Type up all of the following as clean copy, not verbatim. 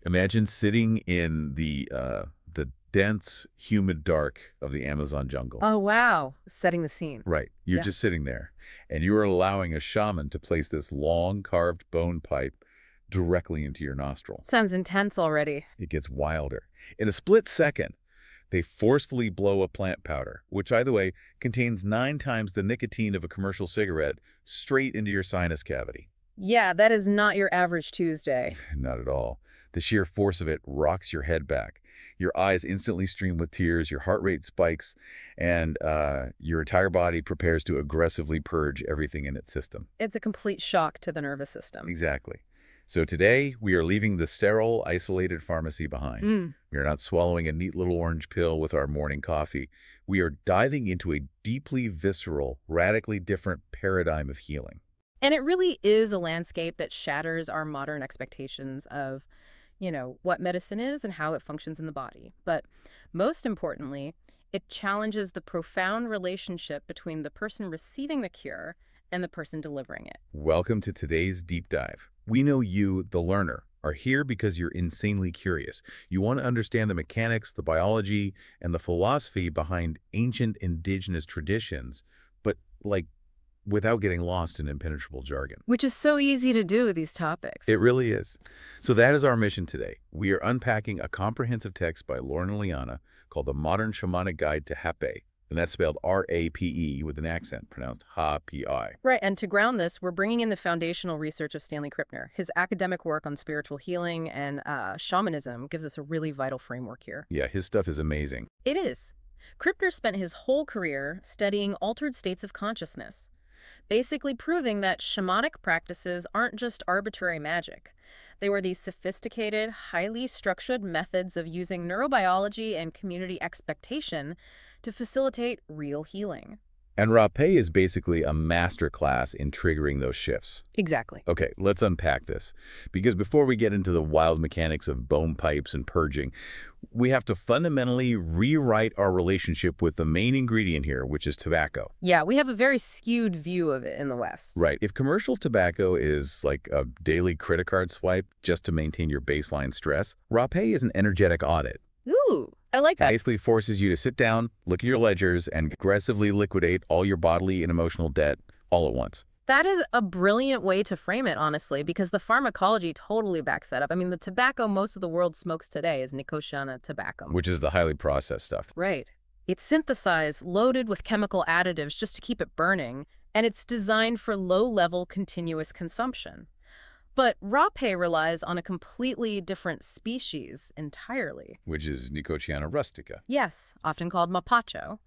Imagine sitting in the dense, humid dark of the Amazon jungle. Oh, wow. Setting the scene. Right. You're Yeah. just sitting there, and you are allowing a shaman to place this long, carved bone pipe directly into your nostril. Sounds intense already. It gets wilder. In a split second, they forcefully blow a plant powder, which, by the way, contains 9 times the nicotine of a commercial cigarette, straight into your sinus cavity. Yeah, that is not your average Tuesday. Not at all. The sheer force of it rocks your head back. Your eyes instantly stream with tears, your heart rate spikes, and your entire body prepares to aggressively purge everything in its system. It's a complete shock to the nervous system. Exactly. So today, we are leaving the sterile, isolated pharmacy behind. We are not swallowing a neat little orange pill with our morning coffee. We are diving into a deeply visceral, radically different paradigm of healing. And it really is a landscape that shatters our modern expectations of, what medicine is and how it functions in the body. But most importantly, it challenges the profound relationship between the person receiving the cure and the person delivering it. Welcome to today's deep dive. We know you, the learner, are here because you're insanely curious. You want to understand the mechanics, the biology, and the philosophy behind ancient indigenous traditions, but without getting lost in impenetrable jargon. Which is so easy to do with these topics. It really is. So that is our mission today. We are unpacking a comprehensive text by Lauren and Liana called The Modern Shamanic Guide to Rapé, and that's spelled R-A-P-E with an accent, pronounced Ha-P-I. Right, and to ground this, we're bringing in the foundational research of Stanley Krippner. His academic work on spiritual healing and shamanism gives us a really vital framework here. Yeah, his stuff is amazing. It is. Krippner spent his whole career studying altered states of consciousness, basically proving that shamanic practices aren't just arbitrary magic. They were these sophisticated, highly structured methods of using neurobiology and community expectation to facilitate real healing. And Rapé is basically a master class in triggering those shifts. Exactly. Okay, let's unpack this. Because before we get into the wild mechanics of bone pipes and purging, we have to fundamentally rewrite our relationship with the main ingredient here, which is tobacco. Yeah, we have a very skewed view of it in the West. Right. If commercial tobacco is like a daily credit card swipe just to maintain your baseline stress, Rapé is an energetic audit. Ooh, I like It that. basically forces you to sit down, look at your ledgers, and aggressively liquidate all your bodily and emotional debt all at once. That is a brilliant way to frame it, honestly, because the pharmacology totally backs that up. I mean, the tobacco most of the world smokes today is Nicotiana tobacco. Which is the highly processed stuff. Right. It's synthesized, loaded with chemical additives just to keep it burning, and it's designed for low-level continuous consumption. But Rapé relies on a completely different species entirely. Which is Nicotiana rustica. Yes, often called mapacho.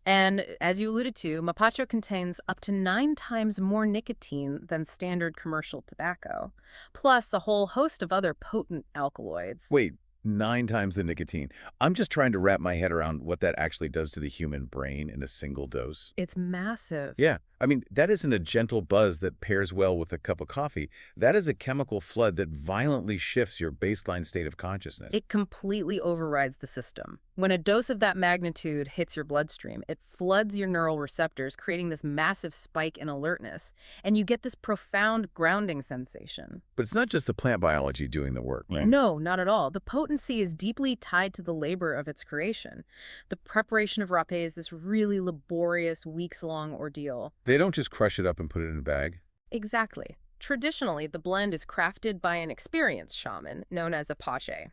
And as you alluded to, mapacho contains up to 9 times more nicotine than standard commercial tobacco, plus a whole host of other potent alkaloids. Wait, 9 times the nicotine. I'm just trying to wrap my head around what that actually does to the human brain in a single dose. It's massive. Yeah, I mean, that isn't a gentle buzz that pairs well with a cup of coffee. That is a chemical flood that violently shifts your baseline state of consciousness. It completely overrides the system. When a dose of that magnitude hits your bloodstream, it floods your neural receptors, creating this massive spike in alertness, and you get this profound grounding sensation. But it's not just the plant biology doing the work, right? No, not at all. The potency is deeply tied to the labor of its creation. The preparation of rapé is this really laborious, weeks-long ordeal. They don't just crush it up and put it in a bag. Exactly. Traditionally, the blend is crafted by an experienced shaman known as a pache.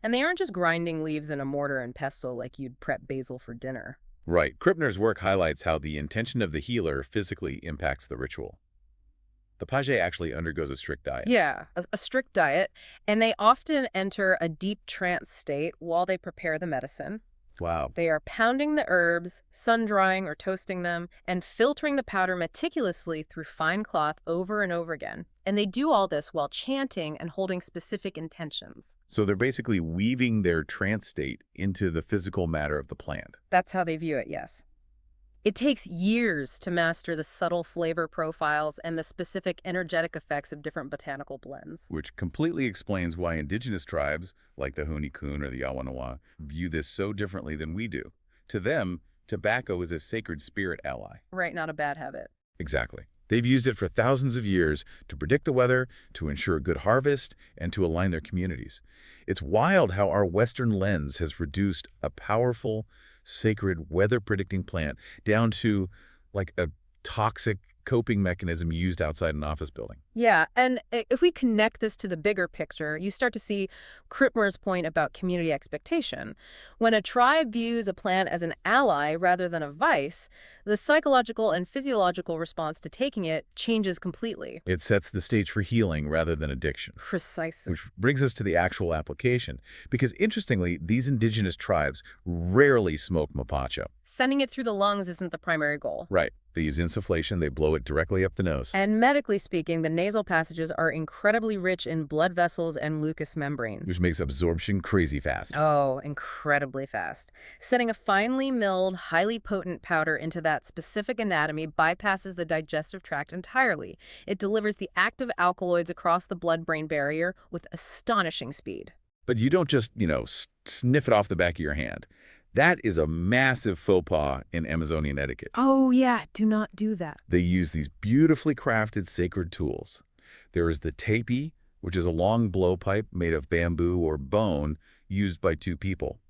And they aren't just grinding leaves in a mortar and pestle like you'd prep basil for dinner. Right. Krippner's work highlights how the intention of the healer physically impacts the ritual. The page actually undergoes a strict diet. Yeah, a strict diet, and they often enter a deep trance state while they prepare the medicine. Wow. They are pounding the herbs, sun-drying or toasting them, and filtering the powder meticulously through fine cloth over and over again. And they do all this while chanting and holding specific intentions. So they're basically weaving their trance state into the physical matter of the plant. That's how they view it, yes. It takes years to master the subtle flavor profiles and the specific energetic effects of different botanical blends. Which completely explains why indigenous tribes, like the Hunikun or the Yawanawa, view this so differently than we do. To them, tobacco is a sacred spirit ally. Right, not a bad habit. Exactly. They've used it for thousands of years to predict the weather, to ensure a good harvest, and to align their communities. It's wild how our Western lens has reduced a powerful, sacred weather-predicting plant down to like a toxic coping mechanism used outside an office building. Yeah, and if we connect this to the bigger picture, you start to see Krippner's point about community expectation. When a tribe views a plant as an ally rather than a vice, the psychological and physiological response to taking it changes completely. It sets the stage for healing rather than addiction. Precisely. Which brings us to the actual application. Because interestingly, these indigenous tribes rarely smoke mapacho. Sending it through the lungs isn't the primary goal. Right. They use insufflation, they blow it directly up the nose. And medically speaking, the nasal passages are incredibly rich in blood vessels and mucous membranes. Which makes absorption crazy fast. Oh, incredibly fast. Sending a finely milled, highly potent powder into that specific anatomy bypasses the digestive tract entirely. It delivers the active alkaloids across the blood-brain barrier with astonishing speed. But you don't just, sniff it off the back of your hand. That is a massive faux pas in Amazonian etiquette. Oh, yeah, do not do that. They use these beautifully crafted sacred tools. There is the tepi, which is a long blowpipe made of bamboo or bone used by two people.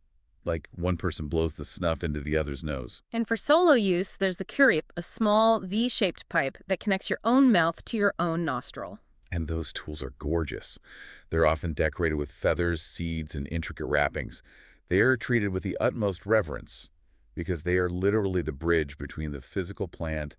Like one person blows the snuff into the other's nose. And for solo use, there's the curip, a small V-shaped pipe that connects your own mouth to your own nostril. And those tools are gorgeous. They're often decorated with feathers, seeds, and intricate wrappings. They are treated with the utmost reverence because they are literally the bridge between the physical plant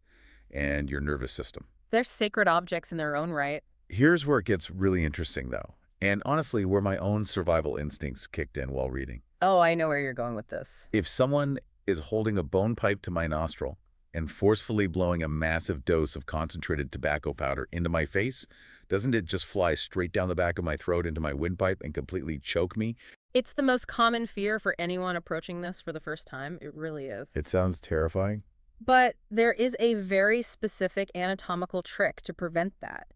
and your nervous system. They're sacred objects in their own right. Here's where it gets really interesting, though, and honestly, where my own survival instincts kicked in while reading. Oh, I know where you're going with this. If someone is holding a bone pipe to my nostril and forcefully blowing a massive dose of concentrated tobacco powder into my face, doesn't it just fly straight down the back of my throat into my windpipe and completely choke me? It's the most common fear for anyone approaching this for the first time. It really is. It sounds terrifying. But there is a very specific anatomical trick to prevent that.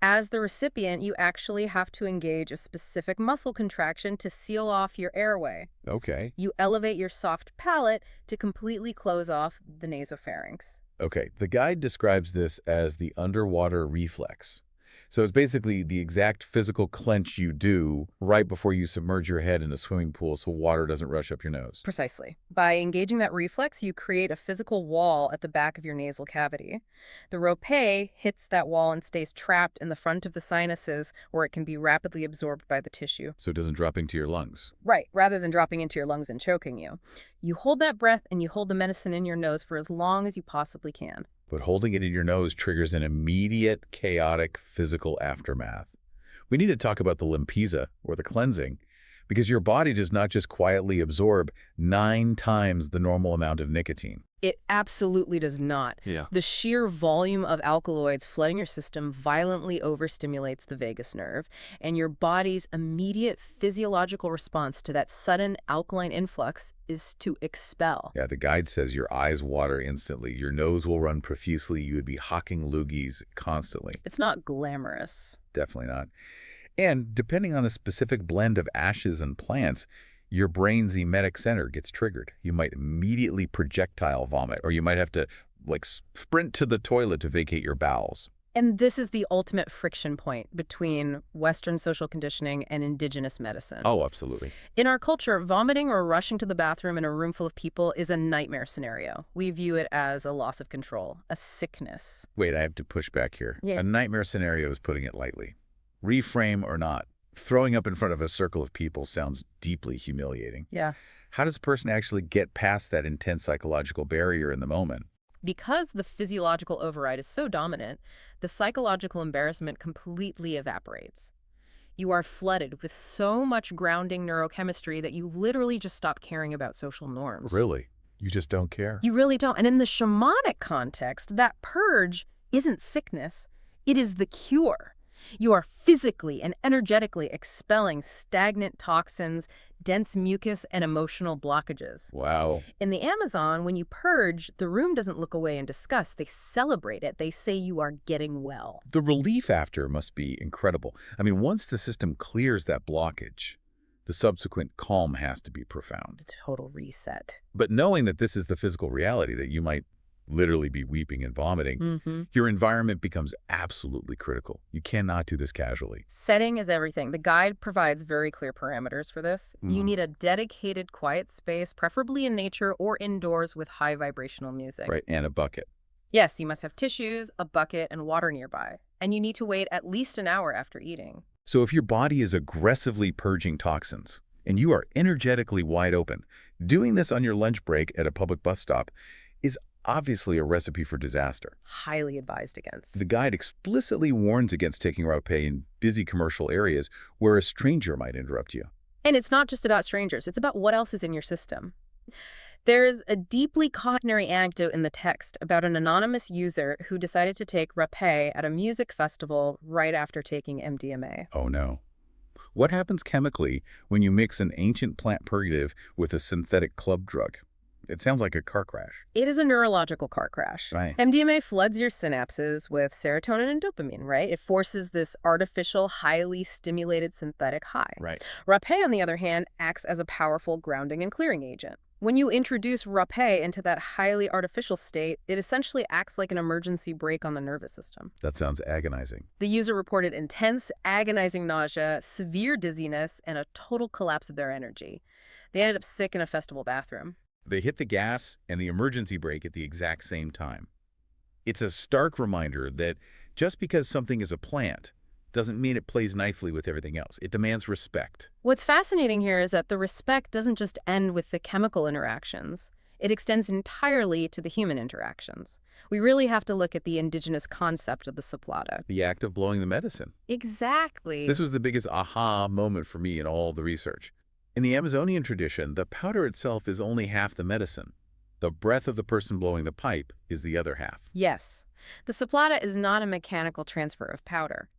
As the recipient, you actually have to engage a specific muscle contraction to seal off your airway. Okay. You elevate your soft palate to completely close off the nasopharynx. Okay, the guide describes this as the underwater reflex. So it's basically the exact physical clench you do right before you submerge your head in a swimming pool so water doesn't rush up your nose. Precisely. By engaging that reflex, you create a physical wall at the back of your nasal cavity. The Rapé hits that wall and stays trapped in the front of the sinuses where it can be rapidly absorbed by the tissue. So it doesn't drop into your lungs. Right, rather than dropping into your lungs and choking you. You hold that breath and you hold the medicine in your nose for as long as you possibly can. But holding it in your nose triggers an immediate, chaotic physical aftermath. We need to talk about the limpiza, or the cleansing, because your body does not just quietly absorb 9 times the normal amount of nicotine. It absolutely does not. Yeah. The sheer volume of alkaloids flooding your system violently overstimulates the vagus nerve, and your body's immediate physiological response to that sudden alkaline influx is to expel. Yeah, the guide says your eyes water instantly, your nose will run profusely, you would be hawking loogies constantly. It's not glamorous. Definitely not. And depending on the specific blend of ashes and plants, your brain's emetic center gets triggered. You might immediately projectile vomit, or you might have to sprint to the toilet to vacate your bowels. And this is the ultimate friction point between Western social conditioning and indigenous medicine. Oh, absolutely. In our culture, vomiting or rushing to the bathroom in a room full of people is a nightmare scenario. We view it as a loss of control, a sickness. Wait, I have to push back here. Yeah. A nightmare scenario is putting it lightly. Reframe or not, throwing up in front of a circle of people sounds deeply humiliating. Yeah. How does a person actually get past that intense psychological barrier in the moment? Because the physiological override is so dominant, the psychological embarrassment completely evaporates. You are flooded with so much grounding neurochemistry that you literally just stop caring about social norms. Really? You just don't care? You really don't. And in the shamanic context, that purge isn't sickness. It is the cure. You are physically and energetically expelling stagnant toxins, dense mucus, and emotional blockages. Wow. In the Amazon, when you purge, the room doesn't look away in disgust. They celebrate it. They say you are getting well. The relief after must be incredible. I mean, once the system clears that blockage, the subsequent calm has to be profound. Total reset. But knowing that this is the physical reality, that you might literally be weeping and vomiting, Mm-hmm. your environment becomes absolutely critical. You cannot do this casually. Setting is everything. The guide provides very clear parameters for this. You Hmm. need a dedicated, quiet space, preferably in nature or indoors with high vibrational music. Right, and a bucket. Yes, you must have tissues, a bucket, and water nearby. And you need to wait at least an hour after eating. So if your body is aggressively purging toxins and you are energetically wide open, doing this on your lunch break at a public bus stop is obviously a recipe for disaster. Highly advised The against. guide explicitly warns against taking rapé in busy commercial areas where a stranger might interrupt you. And it's not just about strangers, it's about what else is in your system. There's a deeply cautionary anecdote in the text about an anonymous user who decided to take rapé at a music festival right after taking MDMA. Oh no. What happens chemically when you mix an ancient plant purgative with a synthetic club drug? It sounds like a car crash. It is a neurological car crash. Right. MDMA floods your synapses with serotonin and dopamine, right? It forces this artificial, highly stimulated synthetic high. Right. Rapé, on the other hand, acts as a powerful grounding and clearing agent. When you introduce rapé into that highly artificial state, it essentially acts like an emergency brake on the nervous system. That sounds agonizing. The user reported intense, agonizing nausea, severe dizziness, and a total collapse of their energy. They ended up sick in a festival bathroom. They hit the gas and the emergency brake at the exact same time. It's a stark reminder that just because something is a plant doesn't mean it plays nicely with everything else. It demands respect. What's fascinating here is that the respect doesn't just end with the chemical interactions. It extends entirely to the human interactions. We really have to look at the indigenous concept of the saplata. The act of blowing the medicine. Exactly. This was the biggest aha moment for me in all the research. In the Amazonian tradition, the powder itself is only half the medicine. The breath of the person blowing the pipe is the other half. Yes. The saplata is not a mechanical transfer of powder.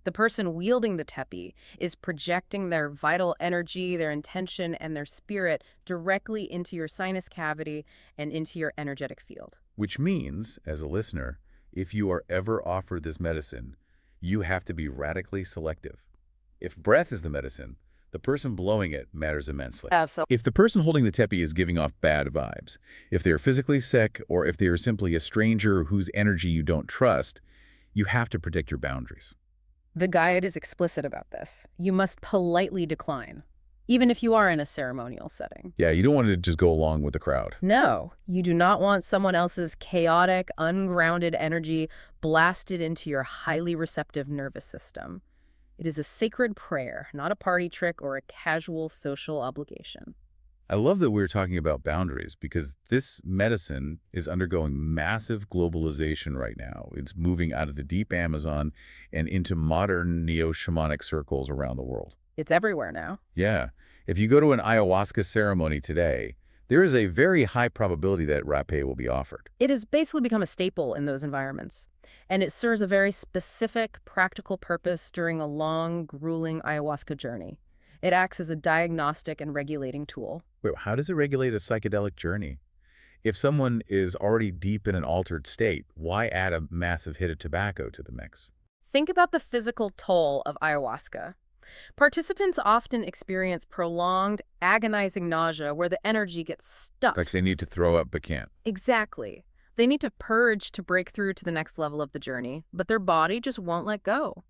The person wielding the tepi is projecting their vital energy, their intention, and their spirit directly into your sinus cavity and into your energetic field. Which means, as a listener, if you are ever offered this medicine, you have to be radically selective. If breath is the medicine, the person blowing it matters immensely. Absolutely. If the person holding the tepi is giving off bad vibes, if they're physically sick, or if they are simply a stranger whose energy you don't trust, you have to protect your boundaries. The guide is explicit about this. You must politely decline, even if you are in a ceremonial setting. Yeah, you don't want to just go along with the crowd. No, you do not want someone else's chaotic, ungrounded energy blasted into your highly receptive nervous system. It is a sacred prayer, not a party trick or a casual social obligation. I love that we're talking about boundaries because this medicine is undergoing massive globalization right now. It's moving out of the deep Amazon and into modern neo-shamanic circles around the world. It's everywhere now. Yeah. If you go to an ayahuasca ceremony today, there is a very high probability that rapé will be offered. It has basically become a staple in those environments, and it serves a very specific, practical purpose during a long, grueling ayahuasca journey. It acts as a diagnostic and regulating tool. Wait, how does it regulate a psychedelic journey? If someone is already deep in an altered state, why add a massive hit of tobacco to the mix? Think about the physical toll of ayahuasca. Participants often experience prolonged, agonizing nausea where the energy gets stuck. Like they need to throw up but can't. Exactly. They need to purge to break through to the next level of the journey, but their body just won't let go.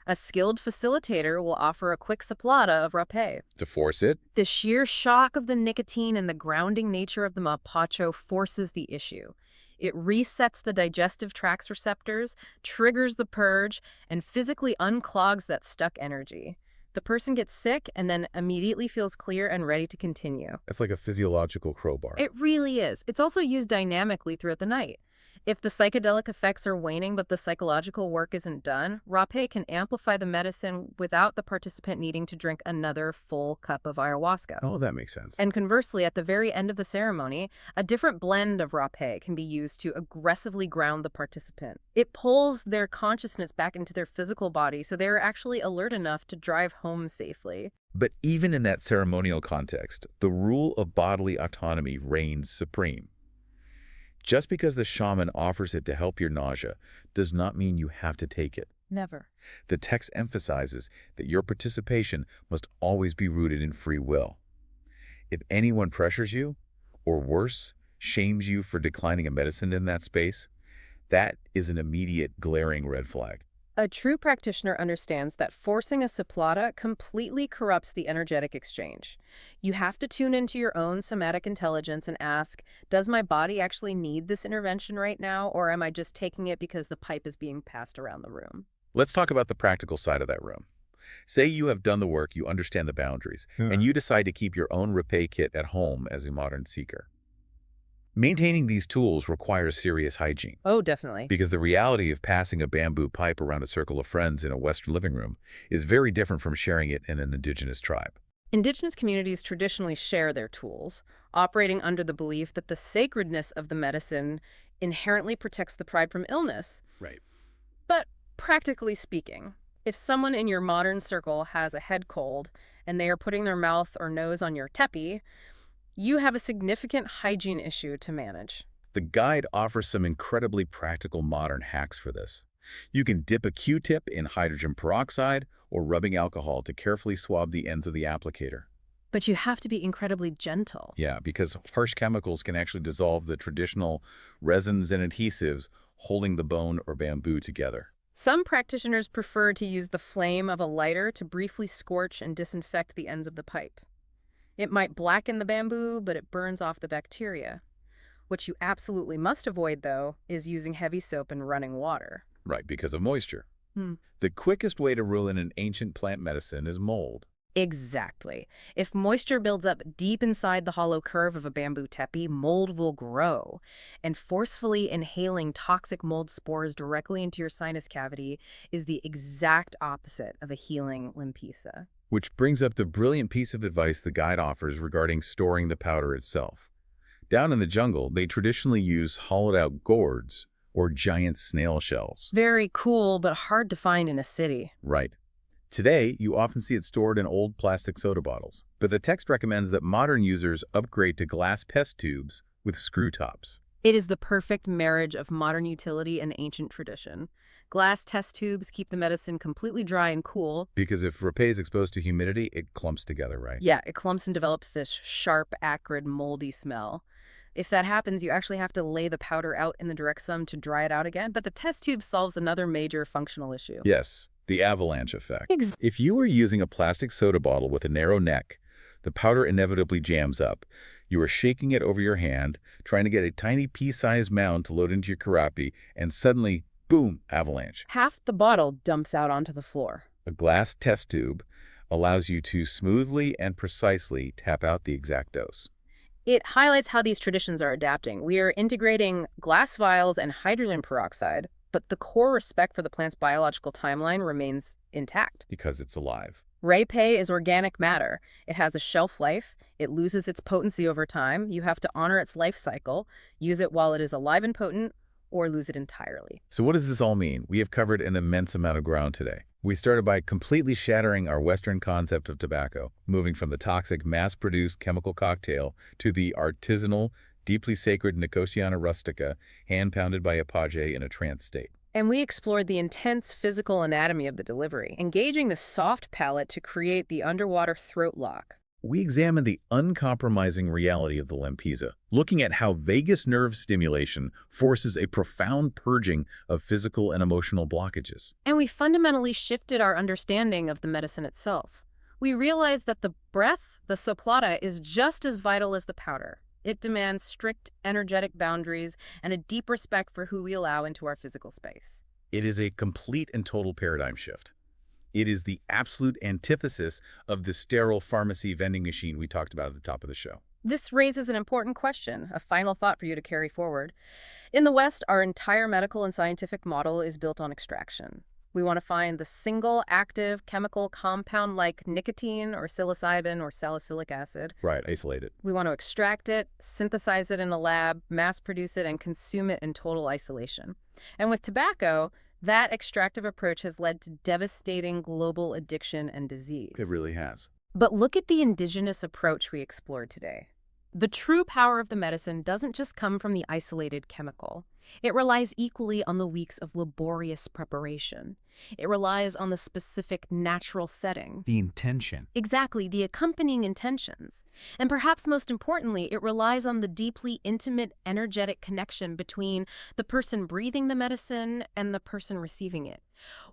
A skilled facilitator will offer a quick saplata of rapé. To force it? The sheer shock of the nicotine and the grounding nature of the mapacho forces the issue. It resets the digestive tract receptors, triggers the purge, and physically unclogs that stuck energy. The person gets sick and then immediately feels clear and ready to continue. That's like a physiological crowbar. It really is. It's also used dynamically throughout the night. If the psychedelic effects are waning but the psychological work isn't done, rapé can amplify the medicine without the participant needing to drink another full cup of ayahuasca. Oh, that makes sense. And conversely, at the very end of the ceremony, a different blend of rapé can be used to aggressively ground the participant. It pulls their consciousness back into their physical body so they are actually alert enough to drive home safely. But even in that ceremonial context, the rule of bodily autonomy reigns supreme. Just because the shaman offers it to help your nausea does not mean you have to take it. Never. The text emphasizes that your participation must always be rooted in free will. If anyone pressures you, or worse, shames you for declining a medicine in that space, that is an immediate glaring red flag. A true practitioner understands that forcing a supplata completely corrupts the energetic exchange. You have to tune into your own somatic intelligence and ask, does my body actually need this intervention right now, or am I just taking it because the pipe is being passed around the room? Let's talk about the practical side of that room. Say you have done the work, you understand the boundaries, and Yeah. you decide to keep your own Rapé kit at home as a modern seeker. Maintaining these tools requires serious hygiene, Oh, definitely. because the reality of passing a bamboo pipe around a circle of friends in a Western living room is very different from sharing it in an indigenous tribe. Indigenous communities traditionally share their tools, operating under the belief that the sacredness of the medicine inherently protects the tribe from illness. Right. But practically speaking, if someone in your modern circle has a head cold and they are putting their mouth or nose on your tepi, you have a significant hygiene issue to manage. The guide offers some incredibly practical modern hacks for this. You can dip a Q-tip in hydrogen peroxide or rubbing alcohol to carefully swab the ends of the applicator. But you have to be incredibly gentle. Yeah, because harsh chemicals can actually dissolve the traditional resins and adhesives holding the bone or bamboo together. Some practitioners prefer to use the flame of a lighter to briefly scorch and disinfect the ends of the pipe. It might blacken the bamboo, but it burns off the bacteria. What you absolutely must avoid, though, is using heavy soap and running water. Right, because of moisture. Hmm. The quickest way to ruin an ancient plant medicine is mold. Exactly. If moisture builds up deep inside the hollow curve of a bamboo tepi, mold will grow. And forcefully inhaling toxic mold spores directly into your sinus cavity is the exact opposite of a healing limpieza. Which brings up the brilliant piece of advice the guide offers regarding storing the powder itself. Down in the jungle, they traditionally use hollowed-out gourds, or giant snail shells. Very cool, but hard to find in a city. Right. Today, you often see it stored in old plastic soda bottles, but the text recommends that modern users upgrade to glass pest tubes with screw tops. It is the perfect marriage of modern utility and ancient tradition. Glass test tubes keep the medicine completely dry and cool. Because if rapé is exposed to humidity, it clumps together, right? Yeah, it clumps and develops this sharp, acrid, moldy smell. If that happens, you actually have to lay the powder out in the direct sun to dry it out again, but the test tube solves another major functional issue. Yes, the avalanche effect. Ex- If you are using a plastic soda bottle with a narrow neck, the powder inevitably jams up. You are shaking it over your hand, trying to get a tiny pea-sized mound to load into your karapi, and suddenly, boom, avalanche. Half the bottle dumps out onto the floor. A glass test tube allows you to smoothly and precisely tap out the exact dose. It highlights how these traditions are adapting. We are integrating glass vials and hydrogen peroxide, but the core respect for the plant's biological timeline remains intact. Because it's alive. Rapé is organic matter. It has a shelf life. It loses its potency over time. You have to honor its life cycle, use it while it is alive and potent, or lose it entirely. So what does this all mean? We have covered an immense amount of ground today. We started by completely shattering our Western concept of tobacco, moving from the toxic mass-produced chemical cocktail to the artisanal, deeply sacred Nicotiana rustica, hand-pounded by a page in a trance state. And we explored the intense physical anatomy of the delivery, engaging the soft palate to create the underwater throat lock. We examined the uncompromising reality of the limpieza, looking at how vagus nerve stimulation forces a profound purging of physical and emotional blockages. And we fundamentally shifted our understanding of the medicine itself. We realized that the breath, the soplata, is just as vital as the powder. It demands strict energetic boundaries and a deep respect for who we allow into our physical space. It is a complete and total paradigm shift. It is the absolute antithesis of the sterile pharmacy vending machine we talked about at the top of the show. This raises an important question, a final thought for you to carry forward. In the West, our entire medical and scientific model is built on extraction. We want to find the single active chemical compound like nicotine or psilocybin or salicylic acid. Right, isolated. We want to extract it, synthesize it in a lab, mass produce it, and consume it in total isolation. And with tobacco, that extractive approach has led to devastating global addiction and disease. It really has. But look at the indigenous approach we explored today. The true power of the medicine doesn't just come from the isolated chemical. It relies equally on the weeks of laborious preparation. It relies on the specific natural setting. The intention. Exactly, the accompanying intentions. And perhaps most importantly, it relies on the deeply intimate, energetic connection between the person breathing the medicine and the person receiving it.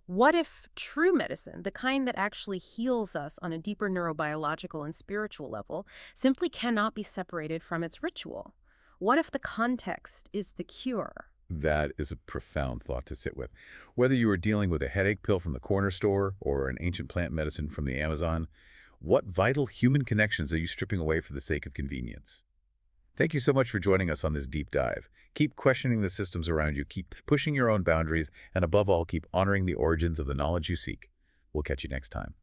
What if true medicine, the kind that actually heals us on a deeper neurobiological and spiritual level, simply cannot be separated from its ritual? What if the context is the cure? That is a profound thought to sit with. Whether you are dealing with a headache pill from the corner store or an ancient plant medicine from the Amazon, what vital human connections are you stripping away for the sake of convenience? Thank you so much for joining us on this deep dive. Keep questioning the systems around you, keep pushing your own boundaries, and above all, keep honoring the origins of the knowledge you seek. We'll catch you next time.